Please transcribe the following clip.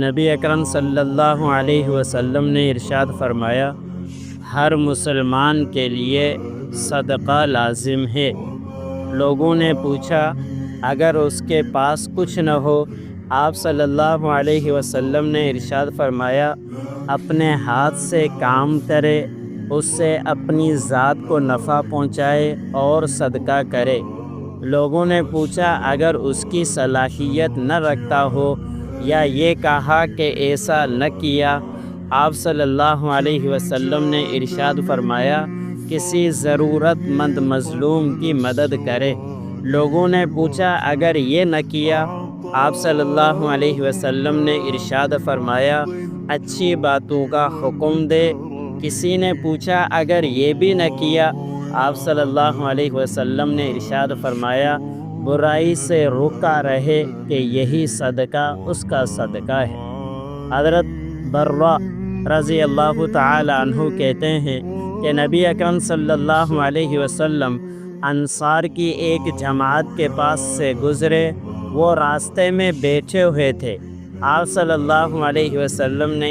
نبی اکرم صلی اللہ علیہ وسلم نے ارشاد فرمایا، ہر مسلمان کے لیے صدقہ لازم ہے۔ لوگوں نے پوچھا، اگر اس کے پاس کچھ نہ ہو؟ آپ صلی اللہ علیہ وسلم نے ارشاد فرمایا، اپنے ہاتھ سے کام کرے، اس سے اپنی ذات کو نفع پہنچائے اور صدقہ کرے۔ لوگوں نے پوچھا، اگر اس کی صلاحیت نہ رکھتا ہو یا یہ کہا کہ ایسا نہ کیا؟ آپ صلی اللہ علیہ وسلم نے ارشاد فرمایا، کسی ضرورت مند مظلوم کی مدد کرے۔ لوگوں نے پوچھا، اگر یہ نہ کیا؟ آپ صلی اللہ علیہ وسلم نے ارشاد فرمایا، اچھی باتوں کا حکم دے۔ کسی نے پوچھا، اگر یہ بھی نہ کیا؟ آپ صلی اللہ علیہ وسلم نے ارشاد فرمایا، برائی سے روکا رہے کہ یہی صدقہ اس کا صدقہ ہے۔ حضرت برہ رضی اللہ تعالی عنہ کہتے ہیں کہ نبی اکرم صلی اللہ علیہ وسلم انصار کی ایک جماعت کے پاس سے گزرے۔ وہ راستے میں بیٹھے ہوئے تھے۔ آپ صلی اللہ علیہ وسلم نے